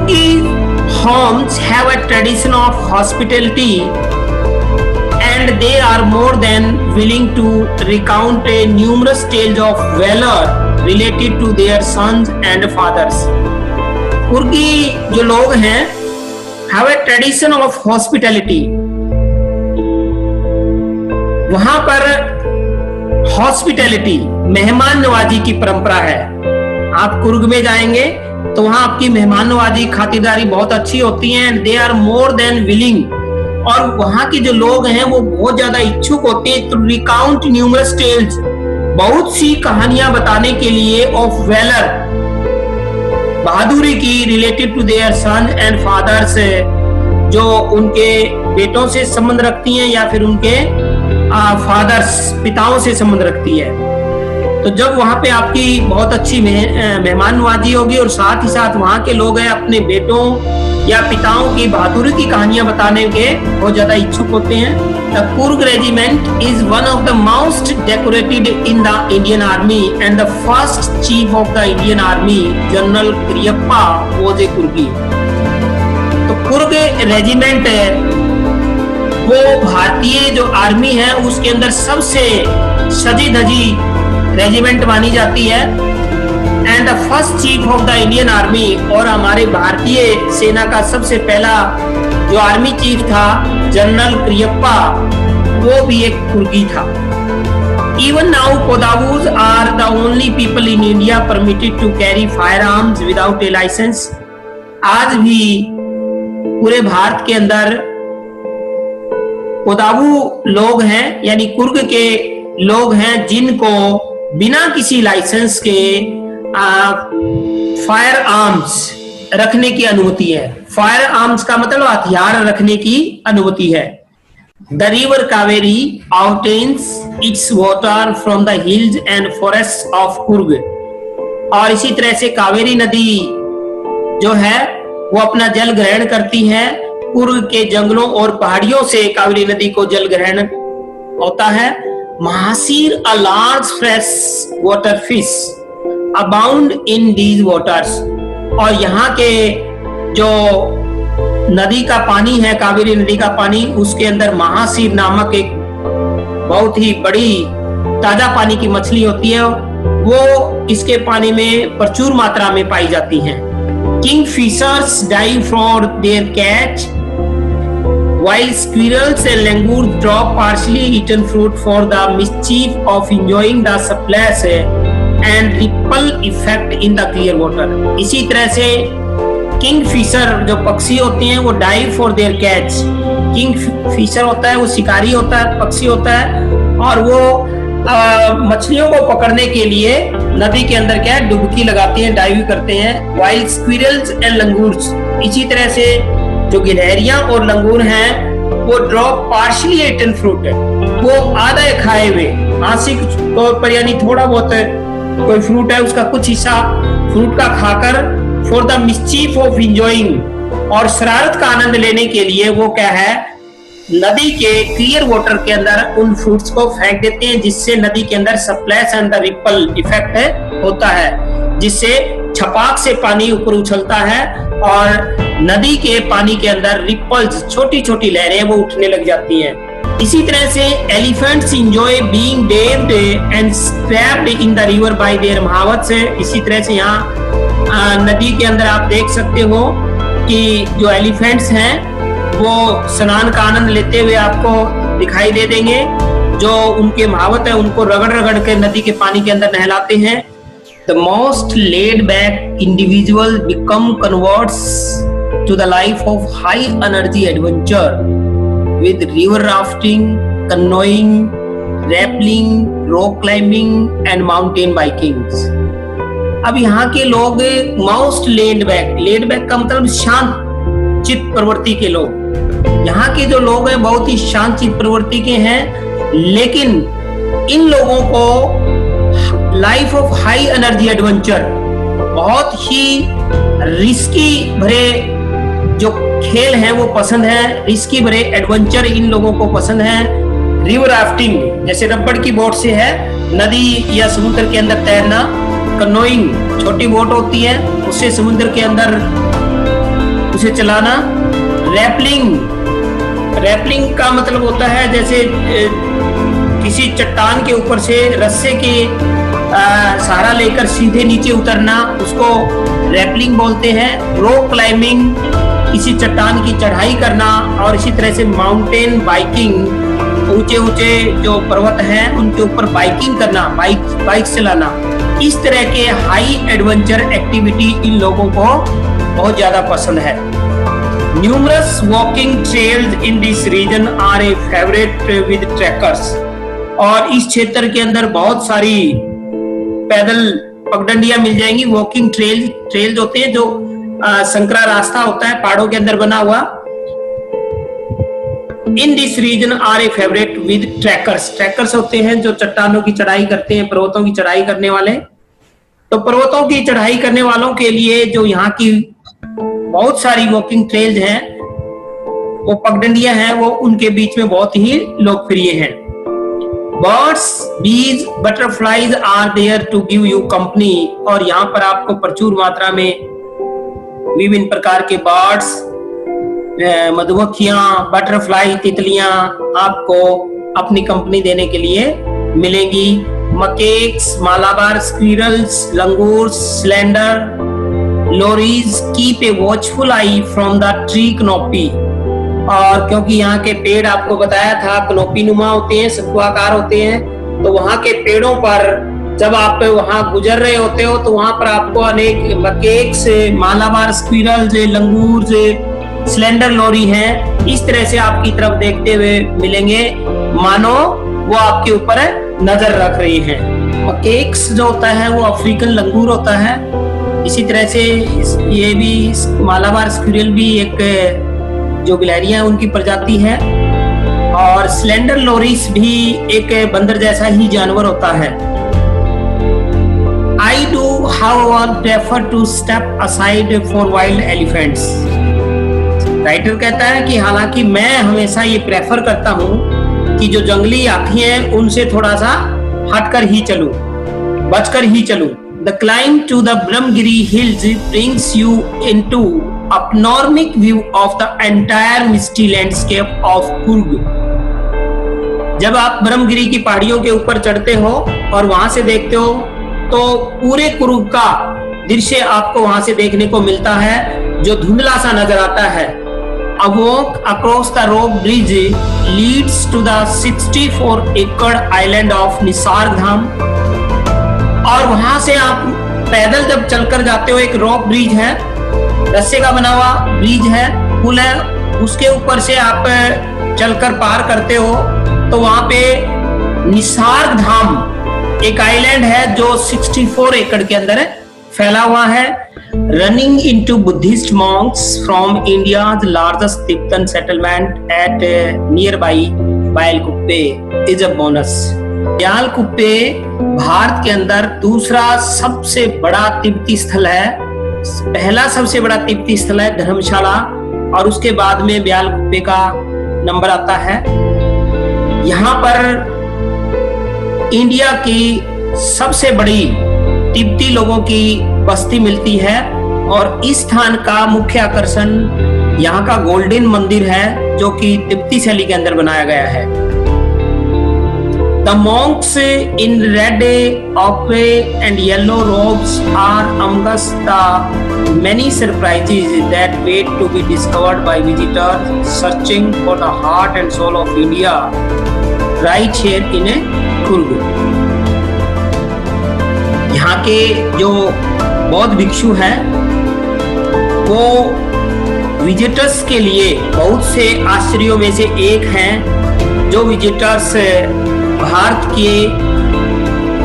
Portuguese homes have a tradition of hospitality, and they are more than willing to recount a numerous tales of valor related to their sons and fathers. कुर्गी जो लोग हैं have a tradition of hospitality. वहां पर hospitality, मेहमान नवाजी की परंपरा है। आप कुर्ग में जाएंगे तो वहां आपकी मेहमान नवाजी, खातिरदारी बहुत अच्छी होती है। And they are more than willing, और वहां के जो लोग हैं वो बहुत ज्यादा इच्छुक होते हैं टू रिकाउंट न्यूमरस टेल्स, बहुत सी कहानियां बताने के लिए, ऑफ वेलर, बहादुरी की, related to their son and fathers, जो उनके बेटों से संबंध रखती हैं या फिर उनके फादर्स, पिताओं से संबंध रखती है। तो जब वहां पे आपकी बहुत अच्छी मेहमान नवाजी होगी और साथ ही साथ वहां के लोग हैं अपने बेटों या पिताओं की बहादुरी की कहानियां बताने के बहुत ज्यादा इच्छुक होते हैं। The Coorg regiment is one of the most decorated in the Indian army and the first chief of the Indian army general Cariappa was a Coorgi. तो कुर्ग रेजिमेंट वो भारतीय जो आर्मी है उसके अंदर सबसे सजी धजी रेजिमेंट मानी जाती है। And the first chief of the Indian army, और हमारे भारतीय सेना का सबसे पहला जो आर्मी चीफ था जनरल करियप्पा, वो भी एक कुर्गी था। Even now Kodavas are the only people in India permitted to carry firearms without a licence. आज भी पूरे भारत के अंदर कोदावू लोग हैं, यानी कुर्ग के लोग हैं जिनको बिना किसी लाइसेंस के फायर आर्म्स रखने की अनुमति है। फायर आर्म्स का मतलब हथियार रखने की अनुमति है। The river Kaveri obtains its water from the hills and forests of Coorg, और इसी तरह से कावेरी नदी जो है वो अपना जल ग्रहण करती है। कुर्ग के जंगलों और पहाड़ियों से कावेरी नदी को जल ग्रहण होता है। Mahseer, a large fresh water fish abound in these waters, और यहाँ के जो नदी का पानी है, कावेरी नदी का पानी, उसके अंदर महासीर नामक एक बहुत ही बड़ी ताजा पानी की मछली होती है, वो इसके पानी में प्रचुर मात्रा में पाई जाती हैं। Kingfishers dive for their catch, while squirrels and langurs drop partially eaten fruit for the mischief of enjoying the splash and ripple effect in the clear water. इसी तरह से किंगफिशर जो पक्षी होते हैं वो dive for their catch. Kingfisher होता है वो शिकारी होता है, पक्षी होता है, और वो मछलियों को पकड़ने के लिए नदी के अंदर क्या है डुबकी लगाते हैं, डाइव करते हैं। वाइल्ड स्क्विरल्स एंड लंगूर्स, इसी तरह से जो गिलहरियां और लंगूर हैं वो ड्रॉप पार्शियली ईटन फ्रूट है, वो आधा खाए हुए आंशिक तौर पर, यानी थोड़ा बहुत कोई फ्रूट है उसका कुछ हिस्सा फ्रूट का खाकर, for the mischief of enjoying, और शरारत का आनंद लेने के लिए वो क्या है नदी के क्लियर वाटर के अंदर उन फ्रूट्स को फेंक देते हैं, जिससे नदी के अंदर splash and the ripple effect होता है, जिससे छपाक से पानी ऊपर उछलता है और नदी के पानी के अंदर रिपल्स, छोटी छोटी लहरें वो उठने लग जाती हैं। इसी तरह से elephants enjoy being bathed and scraped in the river by their mahout से। इसी तरह से यहाँ नदी के अंदर आप देख सकते हो कि जो एलिफेंट्स हैं वो स्नान का आनंद लेते हुए आपको दिखाई दे देंगे। जो उनके महावत है उनको रगड़ रगड़ के नदी के पानी के अंदर नहलाते हैं। The most laid back individual become converts to the life of high energy adventure with river rafting, canoeing, rappelling, rock climbing and mountain biking. अब यहाँ के लोग मोस्ट लेड बैक का मतलब शांत चित्त प्रवृत्ति के लोग। यहाँ के जो लोग हैं बहुत ही शांत चित्त प्रवृत्ति के हैं, लेकिन इन लोगों को life of high energy adventure, बहुत ही रिस्की भरे जो खेल हैं वो पसंद है, रिस्की भरे एडवेंचर इन लोगों को पसंद है। रिवर राफ्टिंग जैसे रबड़ की बोट से है नदी या समुद्र के अंदर तैरना, कनोइंग छोटी बोट होती है उससे समुद्र के अंदर उसे चलाना। रैपलिंग का मतलब होता है जैसे किसी चट्टान के ऊपर से रस्से के सहारा लेकर सीधे नीचे उतरना, उसको रैपलिंग बोलते हैं। रॉक क्लाइंबिंग, किसी चट्टान की चढ़ाई करना। और इसी तरह से माउंटेन बाइकिंग, ऊंचे ऊंचे जो पर्वत हैं उनके ऊपर बाइकिंग करना, बाइक चलाना। इस तरह के हाई एडवेंचर एक्टिविटी इन लोगों को बहुत ज्यादा पसंद है। Numerous walking trails in this region are a favourite with trekkers. और इस क्षेत्र के अंदर बहुत सारी पैदल पगडंडियां मिल जाएंगी। वॉकिंग ट्रेल्स होते हैं जो संकरा रास्ता होता है पहाड़ों के अंदर बना हुआ। In this region are a favourite with trekkers होते हैं जो चट्टानों की चढ़ाई करते हैं, पर्वतों की चढ़ाई करने वाले। तो पर्वतों की चढ़ाई करने वालों के लिए जो यहाँ की बहुत सारी वॉकिंग ट्रेल्स हैं, वो पगडंडियां हैं, वो उनके बीच में बहुत ही लोकप्रिय हैं। Birds, bees, butterflies are there to give you company. और यहाँ पर आपको प्रचुर मात्रा में विभिन्न प्रकार के बर्ड्स, मधुमक्खियां, बटरफ्लाई, तितलियां आपको अपनी कंपनी देने के लिए मिलेंगी। Macaques, Malabar squirrels, langur, slender lorises keep a watchful eye from the tree canopy. और क्योंकि यहाँ के पेड़ आपको बताया था कनोपी नुमा होते हैं, शंकुआकार होते हैं, तो वहां के पेड़ों पर जब आप वहां गुजर रहे होते हो तो वहां पर आपको अनेक मकेक्स, मालाबार स्क्विरल्स, लंगूर, स्लेंडर लोरी हैं, इस तरह से आपकी तरफ देखते हुए मिलेंगे, मानो वो आपके ऊपर नजर रख रही हैं। मकेक्स जो होता है वो अफ्रीकन लंगूर होता है। इसी तरह से ये भी मालाबार स्क्विरल भी एक जो गिलहरियां उनकी प्रजाति है। और स्लेंडर लोरीस भी एक बंदर जैसा ही जानवर होता है। I do, however, prefer to step aside for wild elephants. Writer कहता है कि हालांकि मैं हमेशा ये प्रेफर करता हूँ कि जो जंगली हाथी हैं उनसे थोड़ा सा हटकर ही चलूं, बचकर ही चलूं। The climb to the Brahmagiri hills brings you into a panoramic view of the entire misty landscape of Coorg. जब आप ब्रह्मगिरी की पहाड़ियों के ऊपर चढ़ते हो और वहां से देखते हो तो पूरे कुर्ग का दृश्य आपको वहां से देखने को मिलता है जो धुंधला सा नजर आता है। A walk across the rope bridge leads to the 64-acre island of निसारधाम। और वहां से आप पैदल जब चलकर जाते हो, एक रॉक ब्रिज है, रस्से का बना हुआ ब्रिज है, पुल है, उसके ऊपर से आप चलकर पार करते हो तो वहां पे निसारधाम एक आइलैंड है जो 64 एकड़ के अंदर फैला हुआ है। Running into Buddhist monks from India's largest Tibetan settlement at nearby Bylakuppe is a bonus. Bylakuppe भारत के अंदर दूसरा सबसे बड़ा तिब्बती स्थल है। पहला सबसे बड़ा तिब्बती स्थल है धर्मशाला और उसके बाद में ब्यालकुप्पे का नंबर आता है। यहाँ पर इंडिया की सबसे बड़ी तिब्बती लोगों की बस्ती मिलती है और इस स्थान का मुख्य आकर्षण यहाँ का गोल्डन मंदिर है जो कि तिब्बती शैली के अंदर बनाया गया है। The monks in red ochre and yellow robes are amongst the many surprises that wait to be discovered by visitors searching for the heart and soul of India right here in Coorg. यहाँ के जो बौद्ध भिक्षु हैं वो visitors के लिए बहुत से आश्चर्यों में से एक हैं। जो विजिटर्स भारत के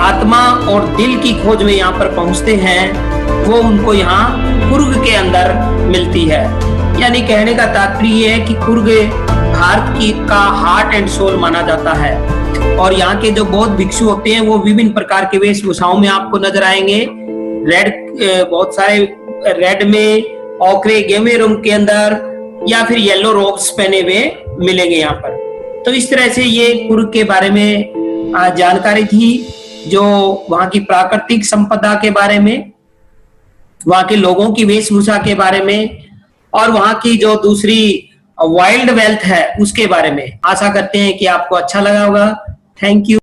आत्मा और दिल की खोज में यहाँ पर पहुंचते हैं वो उनको यहाँ कुर्ग के अंदर मिलती है। यानी कहने का तात्पर्य है कि कुर्ग भारत की का हार्ट एंड सोल माना जाता है। और यहाँ के जो बौद्ध भिक्षु होते हैं वो विभिन्न प्रकार के वेशभूषाओं में आपको नजर आएंगे। बहुत सारे रेड में, ओकरे गेमे रंग के अंदर या फिर येलो रोब्स पहने हुए मिलेंगे यहाँ पर। तो इस तरह से ये कुर्ग के बारे में जानकारी थी, जो वहाँ की प्राकृतिक संपदा के बारे में, वहाँ के लोगों की वेशभूषा के बारे में और वहां की जो दूसरी वाइल्ड वेल्थ है उसके बारे में। आशा करते हैं कि आपको अच्छा लगा होगा। Thank you.